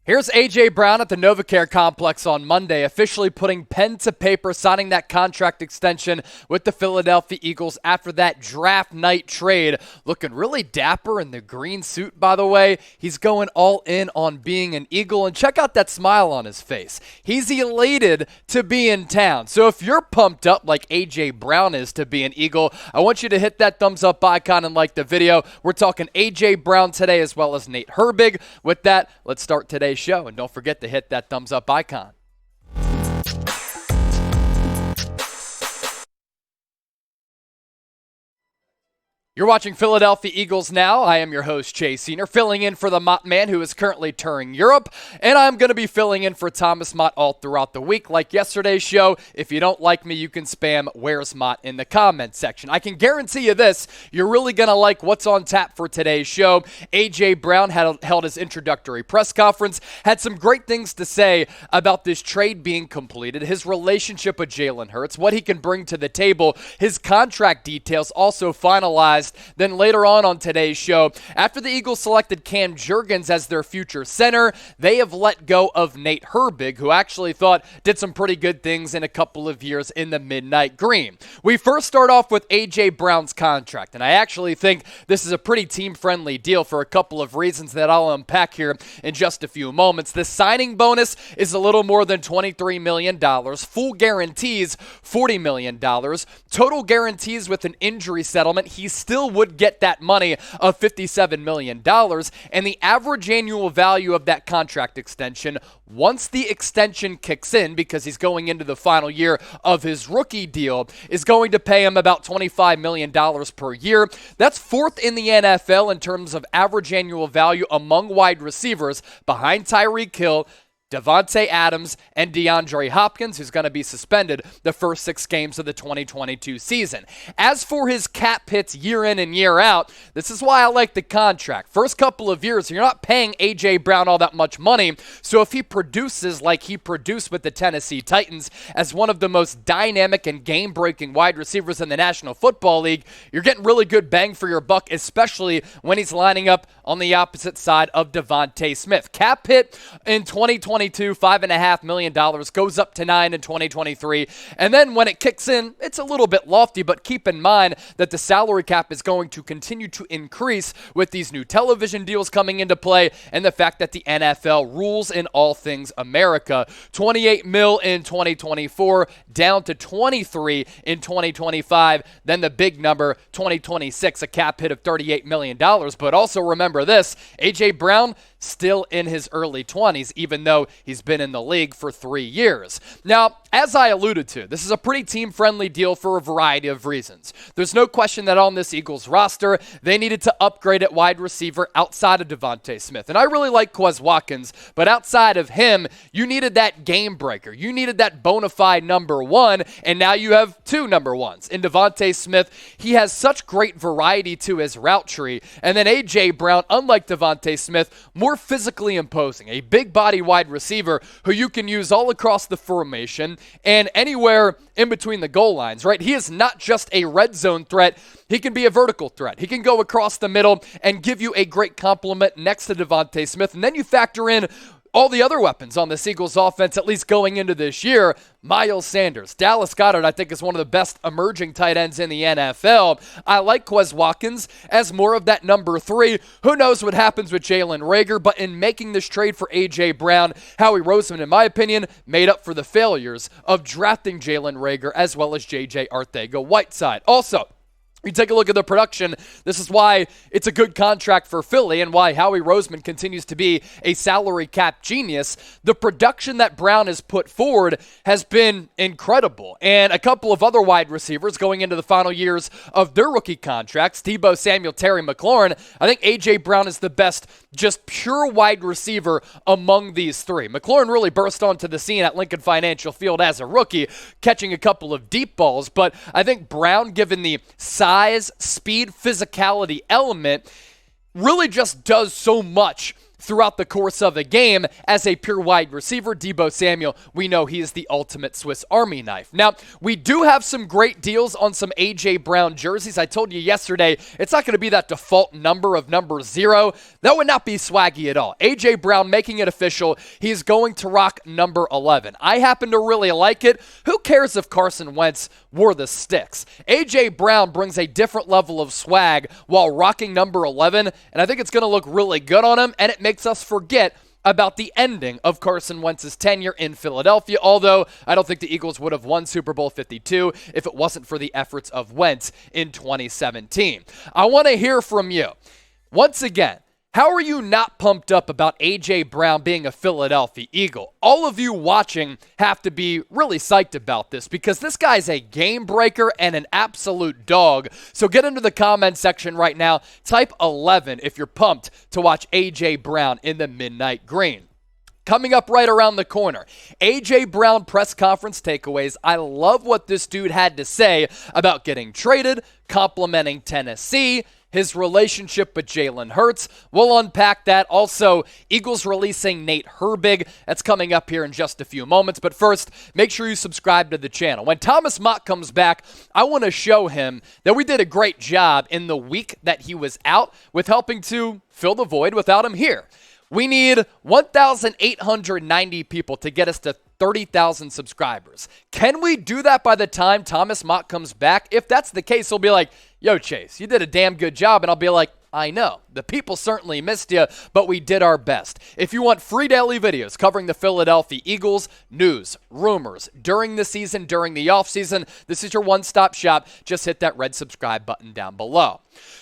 Here's A.J. Brown at the NovaCare Complex on Monday, officially putting pen to paper, signing that contract extension with the Philadelphia Eagles after that draft night trade. Looking really dapper in the green suit, by the way. He's going all in on being an Eagle, and check out that smile on his face. He's elated to be in town. So if you're pumped up like A.J. Brown is to be an Eagle, I want you to hit that thumbs up icon and like the video. We're talking A.J. Brown today as well as Nate Herbig. With that, let's start today's show, and don't forget to hit that thumbs up icon. You're watching Philadelphia Eagles Now. I am your host, Chase Senior, filling in for the Mott man who is currently touring Europe, and I'm going to be filling in for Thomas Mott all throughout the week. Like yesterday's show, if you don't like me, you can spam "Where's Mott" in the comment section. I can guarantee you this, you're really going to like what's on tap for today's show. A.J. Brown held his introductory press conference, had some great things to say about this trade being completed, his relationship with Jalen Hurts, what he can bring to the table, his contract details also finalized. Then later on today's show, after the Eagles selected Cam Jurgens as their future center, they have let go of Nate Herbig, who actually thought did some pretty good things in a couple of years in the Midnight Green. We first start off with A.J. Brown's contract, and I actually think this is a pretty team-friendly deal for a couple of reasons that I'll unpack here in just a few moments. The signing bonus is a little more than $23 million, full guarantees $40 million, total guarantees with an injury settlement. He's still would get that money of $57 million, and the average annual value of that contract extension, once the extension kicks in, because he's going into the final year of his rookie deal, is going to pay him about $25 million per year. That's fourth in the NFL in terms of average annual value among wide receivers, behind Tyreek Hill, Devontae Adams, and DeAndre Hopkins, who's going to be suspended the first 6 games of the 2022 season. As for his cap hits year in and year out, this is why I like the contract. First couple of years, you're not paying A.J. Brown all that much money, so if he produces like he produced with the Tennessee Titans as one of the most dynamic and game-breaking wide receivers in the National Football League, you're getting really good bang for your buck, especially when he's lining up on the opposite side of DeVonta Smith. Cap hit in 2022, $5.5 million, goes up to $9 million in 2023. And then when it kicks in, it's a little bit lofty, but keep in mind that the salary cap is going to continue to increase with these new television deals coming into play and the fact that the NFL rules in all things America. $28 million in 2024, down to $23 million in 2025. Then the big number, 2026, a cap hit of $38 million. But also remember this, A.J. Brown, still in his early 20s, even though he's been in the league for 3 years. Now, as I alluded to, this is a pretty team-friendly deal for a variety of reasons. There's no question that on this Eagles roster, they needed to upgrade at wide receiver outside of DeVonta Smith. And I really like Quez Watkins, but outside of him, you needed that game breaker. You needed that bona fide number one, and now you have 2 number ones. In DeVonta Smith, he has such great variety to his route tree. And then A.J. Brown, unlike DeVonta Smith, more physically imposing, a big body wide receiver who you can use all across the formation and anywhere in between the goal lines, right? He is not just a red zone threat. He can be a vertical threat. He can go across the middle and give you a great complement next to DeVonta Smith. And then you factor in all the other weapons on the Eagles offense, at least going into this year. Miles Sanders, Dallas Goedert, I think, is one of the best emerging tight ends in the NFL. I like Quez Watkins as more of that number 3. Who knows what happens with Jalen Reagor, but in making this trade for A.J. Brown, Howie Roseman, in my opinion, made up for the failures of drafting Jalen Reagor as well as J.J. Arcega-Whiteside. Also, you take a look at the production. This is why it's a good contract for Philly and why Howie Roseman continues to be a salary cap genius. The production that Brown has put forward has been incredible. And a couple of other wide receivers going into the final years of their rookie contracts, Deebo Samuel, Terry McLaurin, I think A.J. Brown is the best just pure wide receiver among these 3. McLaurin really burst onto the scene at Lincoln Financial Field as a rookie, catching a couple of deep balls. But I think Brown, given the size, speed, physicality element, really just does so much throughout the course of a game as a pure wide receiver. Deebo Samuel, we know he is the ultimate Swiss Army knife. Now, we do have some great deals on some A.J. Brown jerseys. I told you yesterday, it's not going to be that default number of number 0. That would not be swaggy at all. A.J. Brown making it official. He's going to rock number 11. I happen to really like it. Who cares if Carson Wentz wore the sticks? A.J. Brown brings a different level of swag while rocking number 11, and I think it's going to look really good on him, and it makes us forget about the ending of Carson Wentz's tenure in Philadelphia, although I don't think the Eagles would have won Super Bowl 52 if it wasn't for the efforts of Wentz in 2017. I want to hear from you. Once again, how are you not pumped up about A.J. Brown being a Philadelphia Eagle? All of you watching have to be really psyched about this because this guy's a game breaker and an absolute dog. So get into the comment section right now. Type 11 if you're pumped to watch A.J. Brown in the midnight green. Coming up right around the corner, A.J. Brown press conference takeaways. I love what this dude had to say about getting traded, complimenting Tennessee, his relationship with Jalen Hurts. We'll unpack that. Also, Eagles releasing Nate Herbig. That's coming up here in just a few moments. But first, make sure you subscribe to the channel. When Thomas Mott comes back, I want to show him that we did a great job in the week that he was out with helping to fill the void without him here. We need 1,890 people to get us to 30,000 subscribers. Can we do that by the time Thomas Mott comes back? If that's the case, he'll be like, yo, Chase, you did a damn good job. And I'll be like, I know. The people certainly missed you, but we did our best. If you want free daily videos covering the Philadelphia Eagles, news, rumors, during the season, during the offseason, this is your one-stop shop. Just hit that red subscribe button down below.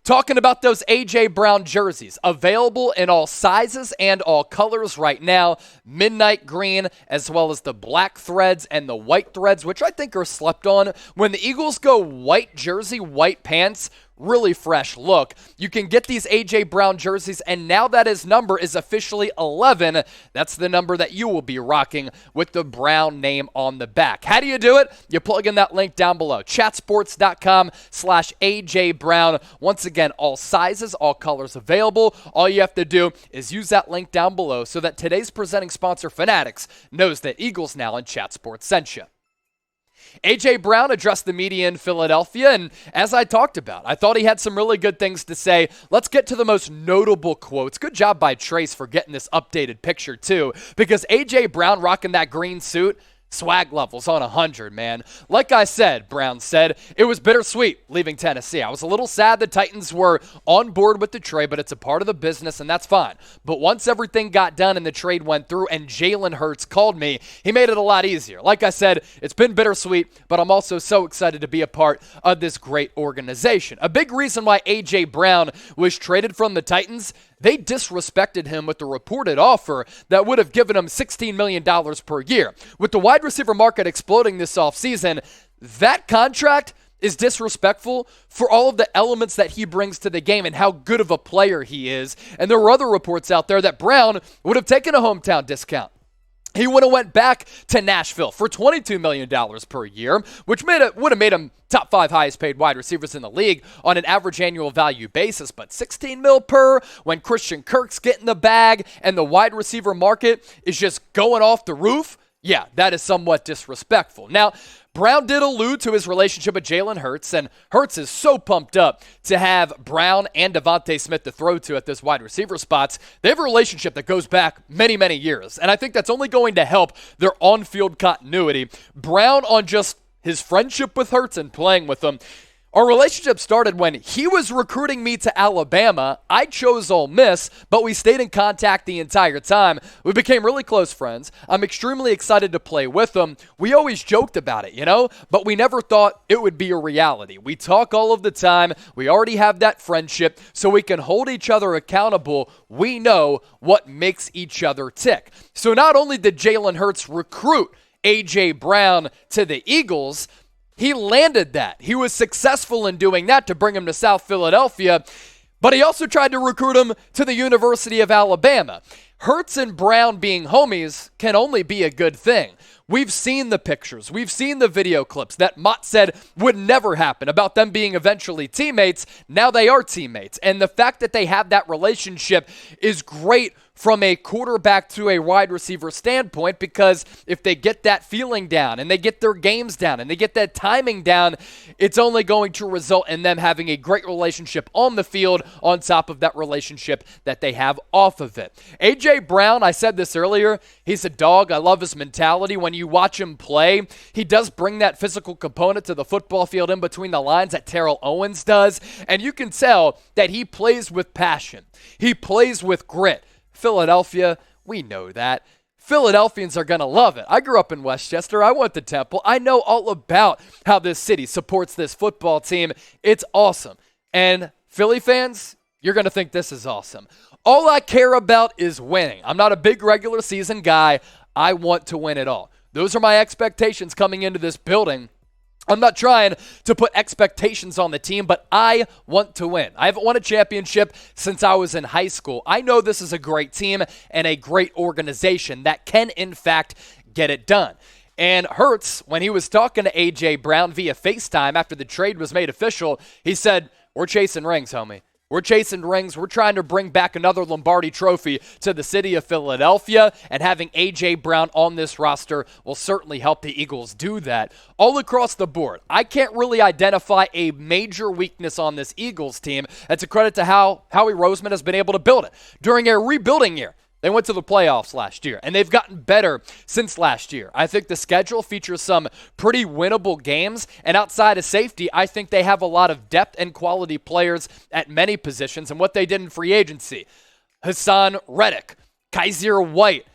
Talking about those A.J. Brown jerseys, available in all sizes and all colors right now. Midnight green, as well as the black threads and the white threads, which I think are slept on. When the Eagles go white jersey, white pants, really fresh look. You can get these A.J. Brown jerseys, and now that his number is officially 11, that's the number that you will be rocking with the Brown name on the back. How do you do it? You plug in that link down below, chatsports.com/A.J. Brown. Once again, all sizes, all colors available. All you have to do is use that link down below so that today's presenting sponsor, Fanatics, knows that Eagles Now and Chat Sports sent you. A.J. Brown addressed the media in Philadelphia, and as I talked about, I thought he had some really good things to say. Let's get to the most notable quotes. Good job by Trace for getting this updated picture, too, because A.J. Brown rocking that green suit, swag levels on 100, man. Like I said, Brown said, it was bittersweet leaving Tennessee. I was a little sad the Titans were on board with the trade, but it's a part of the business, and that's fine. But once everything got done and the trade went through and Jalen Hurts called me, he made it a lot easier. Like I said, it's been bittersweet, but I'm also so excited to be a part of this great organization. A big reason why A.J. Brown was traded from the Titans, they disrespected him with the reported offer that would have given him $16 million per year. With the wide receiver market exploding this offseason, that contract is disrespectful for all of the elements that he brings to the game and how good of a player he is. And there were other reports out there that Brown would have taken a hometown discount. He would have went back to Nashville for $22 million per year, which would have made him top 5 highest paid wide receivers in the league on an average annual value basis. But $16 million per when Christian Kirk's getting the bag and the wide receiver market is just going off the roof, yeah, that is somewhat disrespectful. Now, Brown did allude to his relationship with Jalen Hurts, and Hurts is so pumped up to have Brown and DeVonta Smith to throw to at those wide receiver spots. They have a relationship that goes back many, many years, and I think that's only going to help their on-field continuity. Brown, on just his friendship with Hurts and playing with him, our relationship started when he was recruiting me to Alabama. I chose Ole Miss, but we stayed in contact the entire time. We became really close friends. I'm extremely excited to play with him. We always joked about it, but we never thought it would be a reality. We talk all of the time. We already have that friendship, so we can hold each other accountable. We know what makes each other tick. So not only did Jalen Hurts recruit A.J. Brown to the Eagles, he landed that. He was successful in doing that to bring him to South Philadelphia, but he also tried to recruit him to the University of Alabama. Hurts and Brown being homies can only be a good thing. We've seen the pictures. We've seen the video clips that Mott said would never happen about them being eventually teammates. Now they are teammates. And the fact that they have that relationship is great from a quarterback to a wide receiver standpoint, because if they get that feeling down and they get their games down and they get that timing down, it's only going to result in them having a great relationship on the field on top of that relationship that they have off of it. A.J. Brown, I said this earlier, he's a dog. I love his mentality. When you watch him play, he does bring that physical component to the football field in between the lines that Terrell Owens does, and you can tell that he plays with passion. He plays with grit. Philadelphia, we know that. Philadelphians are going to love it. I grew up in Westchester. I went to Temple. I know all about how this city supports this football team. It's awesome. And Philly fans, you're going to think this is awesome. All I care about is winning. I'm not a big regular season guy. I want to win it all. Those are my expectations coming into this building. I'm not trying to put expectations on the team, but I want to win. I haven't won a championship since I was in high school. I know this is a great team and a great organization that can, in fact, get it done. And Hurts, when he was talking to A.J. Brown via FaceTime after the trade was made official, he said, "We're chasing rings, homie. We're chasing rings. We're trying to bring back another Lombardi trophy to the city of Philadelphia, and having A.J. Brown on this roster will certainly help the Eagles do that." All across the board, I can't really identify a major weakness on this Eagles team. That's a credit to how Howie Roseman has been able to build it. During a rebuilding year, they went to the playoffs last year, and they've gotten better since last year. I think the schedule features some pretty winnable games, and outside of safety, I think they have a lot of depth and quality players at many positions. And what they did in free agency, Hassan Reddick, Kaiser White,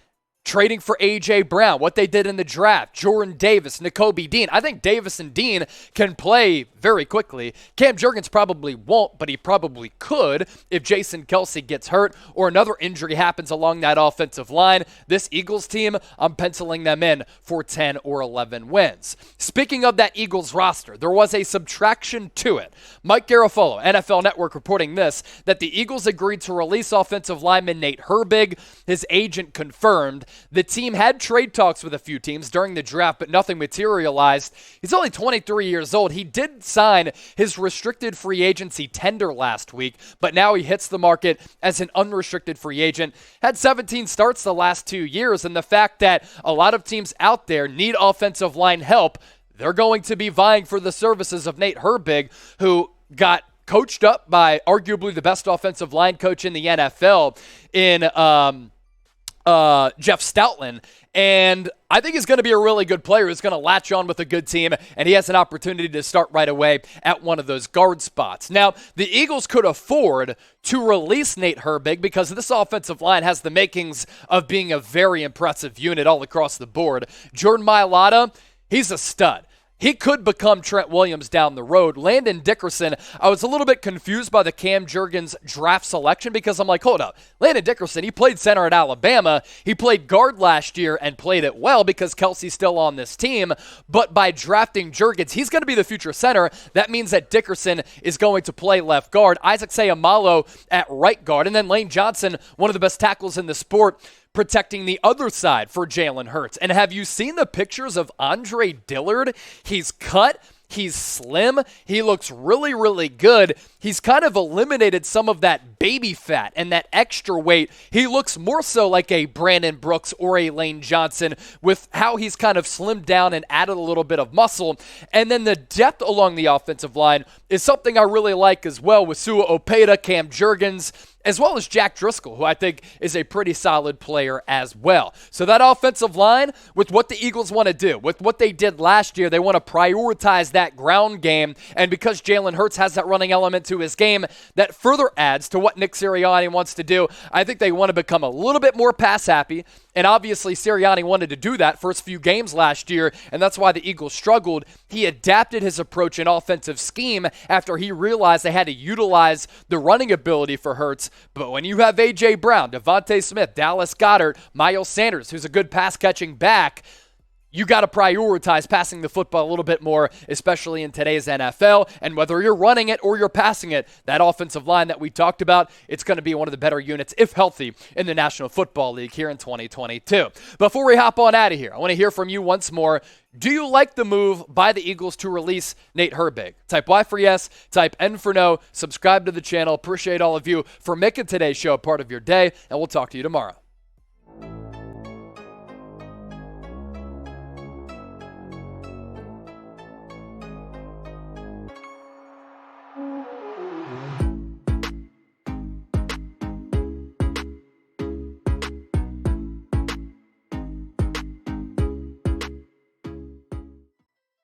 trading for A.J. Brown, what they did in the draft, Jordan Davis, Nakobe Dean. I think Davis and Dean can play very quickly. Cam Jurgens probably won't, but he probably could if Jason Kelce gets hurt or another injury happens along that offensive line. This Eagles team, I'm penciling them in for 10 or 11 wins. Speaking of that Eagles roster, there was a subtraction to it. Mike Garafolo, NFL Network, reporting this, that the Eagles agreed to release offensive lineman Nate Herbig. His agent confirmed. The team had trade talks with a few teams during the draft, but nothing materialized. He's only 23 years old. He did sign his restricted free agency tender last week, but now he hits the market as an unrestricted free agent. Had 17 starts the last 2 years, and the fact that a lot of teams out there need offensive line help, they're going to be vying for the services of Nate Herbig, who got coached up by arguably the best offensive line coach in the NFL in Jeff Stoutland, and I think he's going to be a really good player who's going to latch on with a good team, and he has an opportunity to start right away at one of those guard spots. Now, the Eagles could afford to release Nate Herbig because this offensive line has the makings of being a very impressive unit all across the board. Jordan Mailata, he's a stud. He could become Trent Williams down the road. Landon Dickerson, I was a little bit confused by the Cam Jurgens draft selection because I'm like, hold up. Landon Dickerson, he played center at Alabama. He played guard last year and played it well because Kelsey's still on this team. But by drafting Jurgens, he's going to be the future center. That means that Dickerson is going to play left guard. Isaac Seumalo at right guard. And then Lane Johnson, one of the best tackles in the sport, protecting the other side for Jalen Hurts. And have you seen the pictures of Andre Dillard? He's cut. He's slim. He looks really, really good. He's kind of eliminated some of that baby fat and that extra weight. He looks more so like a Brandon Brooks or a Lane Johnson with how he's kind of slimmed down and added a little bit of muscle. And then the depth along the offensive line is something I really like as well with Sua Opeta, Cam Jurgens, as well as Jack Driscoll, who I think is a pretty solid player as well. So that offensive line, with what the Eagles want to do, with what they did last year, they want to prioritize that ground game. And because Jalen Hurts has that running element to his game, that further adds to what Nick Sirianni wants to do. I think they want to become a little bit more pass happy. And obviously Sirianni wanted to do that first few games last year, and that's why the Eagles struggled. He adapted his approach and offensive scheme after he realized they had to utilize the running ability for Hurts. But when you have A.J. Brown, DeVonta Smith, Dallas Goedert, Miles Sanders, who's a good pass-catching back, you got to prioritize passing the football a little bit more, especially in today's NFL. And whether you're running it or you're passing it, that offensive line that we talked about, it's going to be one of the better units, if healthy, in the National Football League here in 2022. Before we hop on out of here, I want to hear from you once more. Do you like the move by the Eagles to release Nate Herbig? Type Y for yes, type N for no, subscribe to the channel. Appreciate all of you for making today's show a part of your day, and we'll talk to you tomorrow.